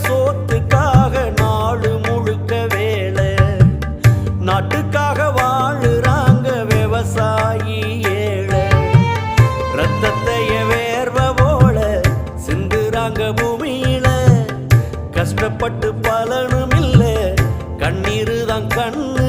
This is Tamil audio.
சோத்துக்காக நாடு முழுக்க வேலை, நாட்டுக்காக வாழுறாங்க விவசாயி ஏழை. ரத்தத்தைய வேர்வ போல சிந்துறாங்க பூமியில, கஷ்டப்பட்டு பலனும் இல்ல, கண்ணீரு தான் கண்ணு